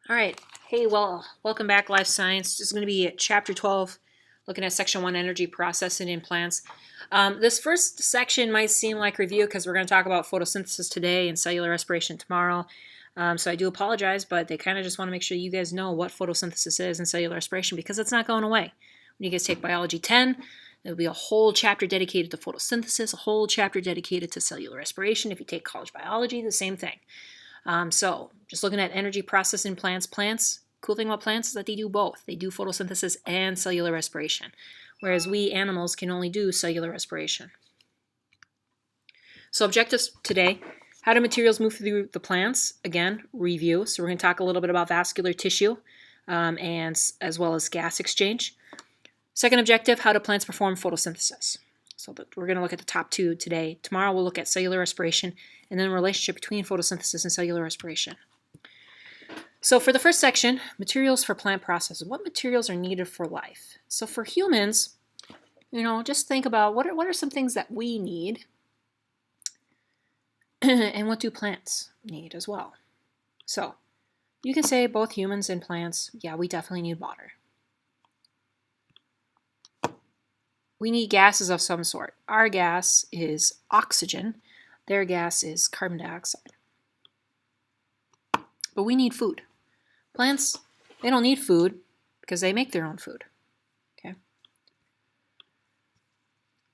All right. Hey, well, welcome back, Life Science. This is going to be Chapter 12, looking at Section 1, Energy Processing in Plants. This first section might seem like review because we're going to talk about photosynthesis today and cellular respiration tomorrow. So I do apologize, but they kind of just want to make sure you guys know what photosynthesis is and cellular respiration because it's not going away. When you guys take Biology 10, there'll be a whole chapter dedicated to photosynthesis, a whole chapter dedicated to cellular respiration. If you take college biology, the same thing. So just looking at energy processing plants, cool thing about plants is that they do both. They do photosynthesis and cellular respiration, whereas we animals can only do cellular respiration. So objectives today, how do materials move through the plants? Again, review. So we're going to talk a little bit about vascular tissue and as well as gas exchange. Second objective, how do plants perform photosynthesis? So we're going to look at the top two today. Tomorrow we'll look at cellular respiration and then the relationship between photosynthesis and cellular respiration. So for the first section, materials for plant processes. What materials are needed for life? So for humans, just think about what are some things that we need and what do plants need as well. So you can say both humans and plants, yeah, we definitely need water. We need gases of some sort. Our gas is oxygen. Their gas is carbon dioxide. But we need food. Plants, they don't need food because they make their own food. Okay.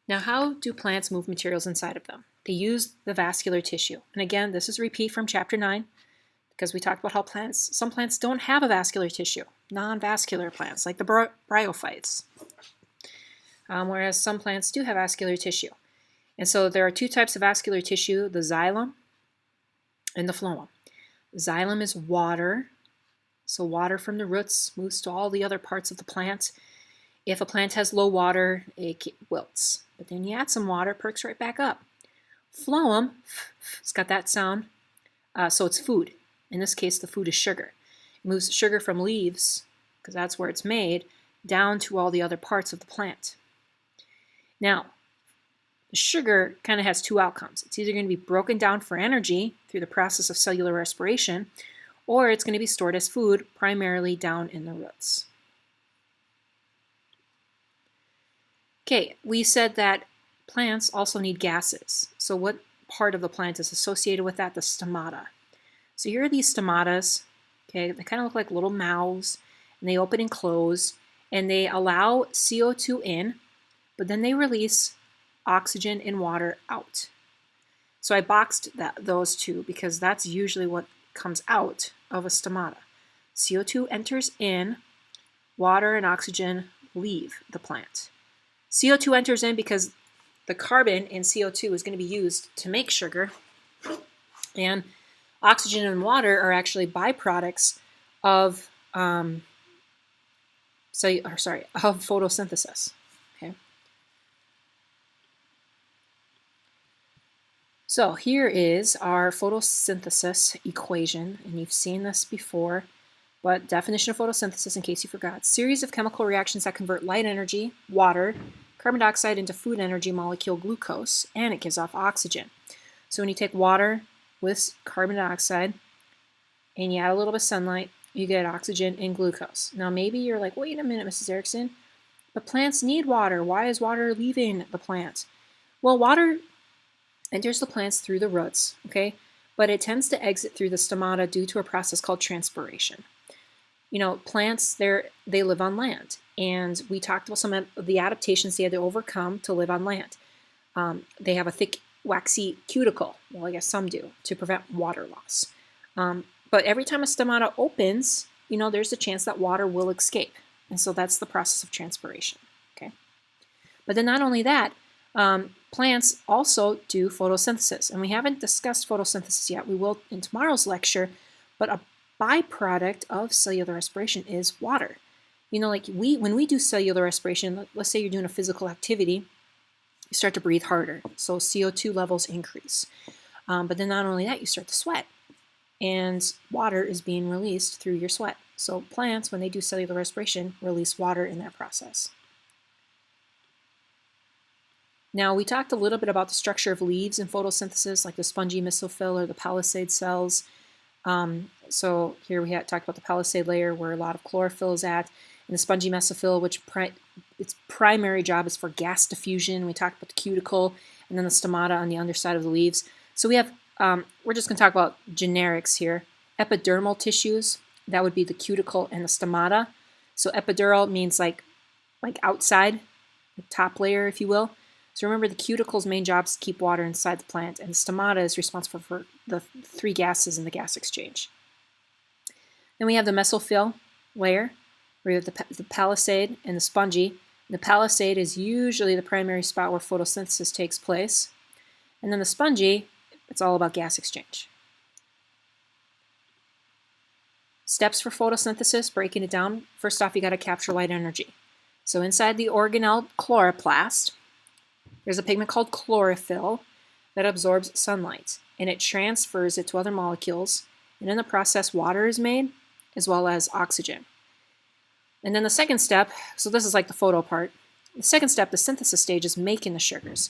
Now, how do plants move materials inside of them? They use the vascular tissue. And again, this is a repeat from Chapter 9 because we talked about how some plants don't have a vascular tissue, non-vascular plants like the bryophytes. Whereas some plants do have vascular tissue. And so there are two types of vascular tissue, the xylem and the phloem. Xylem is water, so water from the roots moves to all the other parts of the plant. If a plant has low water, it wilts. But then you add some water, it perks right back up. Phloem, it's got that sound, so it's food. In this case, the food is sugar. It moves sugar from leaves, because that's where it's made, down to all the other parts of the plant. Now, the sugar kind of has two outcomes. It's either going to be broken down for energy through the process of cellular respiration, or it's going to be stored as food, primarily down in the roots. Okay, we said that plants also need gases. So what part of the plant is associated with that? The stomata. So here are these stomatas. Okay, they kind of look like little mouths, and they open and close, and they allow CO2 in, but then they release oxygen and water out. So I boxed those two because that's usually what comes out of a stomata. CO2 enters in, water and oxygen leave the plant. CO2 enters in because the carbon in CO2 is going to be used to make sugar, and oxygen and water are actually byproducts of photosynthesis. Okay. So here is our photosynthesis equation, and you've seen this before, but definition of photosynthesis in case you forgot. Series of chemical reactions that convert light energy, water, carbon dioxide into food energy molecule glucose, and it gives off oxygen. So when you take water with carbon dioxide and you add a little bit of sunlight, you get oxygen and glucose. Now maybe you're like, wait a minute, Mrs. Erickson, but plants need water. Why is water leaving the plant? Well, water enters the plants through the roots, okay? But it tends to exit through the stomata due to a process called transpiration. Plants, they live on land. And we talked about some of the adaptations they had to overcome to live on land. They have a thick, waxy cuticle. Well, I guess some do, to prevent water loss. But every time a stomata opens, there's a chance that water will escape. And so that's the process of transpiration, okay? But then not only that, plants also do photosynthesis. And we haven't discussed photosynthesis yet. We will in tomorrow's lecture. But a byproduct of cellular respiration is water. When we do cellular respiration, let's say you're doing a physical activity, you start to breathe harder. So CO2 levels increase. But then not only that, you start to sweat. And water is being released through your sweat. So plants, when they do cellular respiration, release water in that process. Now, we talked a little bit about the structure of leaves in photosynthesis, like the spongy mesophyll or the palisade cells. So here we talked about the palisade layer where a lot of chlorophyll is at, and the spongy mesophyll, which its primary job is for gas diffusion. We talked about the cuticle, and then the stomata on the underside of the leaves. So we have, we're just going to talk about generics here. Epidermal tissues, that would be the cuticle and the stomata. So epidural means like outside, the top layer, if you will. So remember, the cuticle's main job is to keep water inside the plant, and the stomata is responsible for the three gases in the gas exchange. Then we have the mesophyll layer, where you have the palisade and the spongy. The palisade is usually the primary spot where photosynthesis takes place. And then the spongy, it's all about gas exchange. Steps for photosynthesis, breaking it down. First off, you got to capture light energy. So inside the organelle chloroplast, there's a pigment called chlorophyll that absorbs sunlight, and it transfers it to other molecules, and in the process, water is made, as well as oxygen. And then the second step, so this is like the photo part, the second step, the synthesis stage, is making the sugars.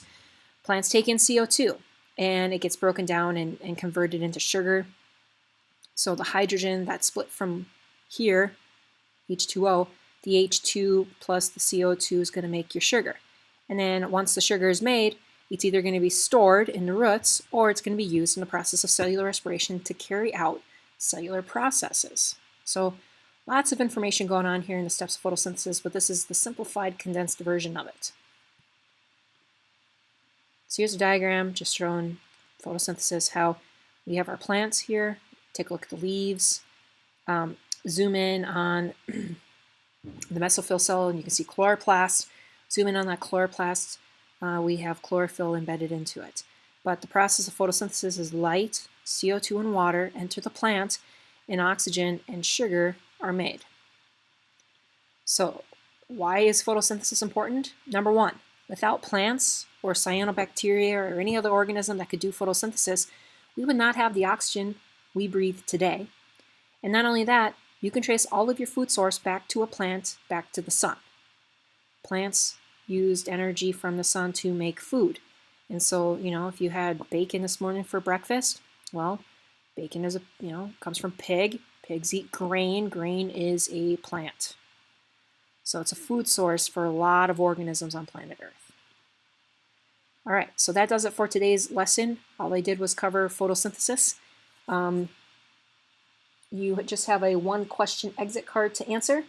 Plants take in CO2, and it gets broken down and converted into sugar. So the hydrogen that's split from here, H2O, the H2 plus the CO2 is going to make your sugar. And then once the sugar is made, it's either going to be stored in the roots or it's going to be used in the process of cellular respiration to carry out cellular processes. So lots of information going on here in the steps of photosynthesis, but this is the simplified, condensed version of it. So here's a diagram just showing photosynthesis, how we have our plants here. Take a look at the leaves. Zoom in on the mesophyll cell, and you can see chloroplast. Zoom in on that chloroplast. We have chlorophyll embedded into it. But the process of photosynthesis is light, CO2 and water enter the plant, and oxygen and sugar are made. So why is photosynthesis important? Number one, without plants or cyanobacteria or any other organism that could do photosynthesis, we would not have the oxygen we breathe today. And not only that, you can trace all of your food source back to a plant, back to the sun. Plants used energy from the sun to make food. And so, if you had bacon this morning for breakfast, well, bacon is comes from pig. Pigs eat grain. Grain is a plant. So it's a food source for a lot of organisms on planet Earth. All right, so that does it for today's lesson. All I did was cover photosynthesis. You just have a one-question exit card to answer,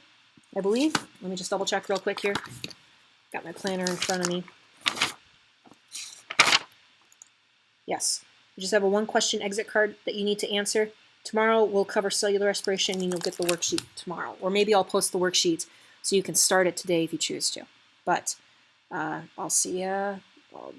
I believe. Let me just double-check real quick here. Got my planner in front of me. Yes, you just have a one-question exit card that you need to answer. Tomorrow we'll cover cellular respiration, and you'll get the worksheet tomorrow. Or maybe I'll post the worksheet so you can start it today if you choose to. But I'll see you tomorrow.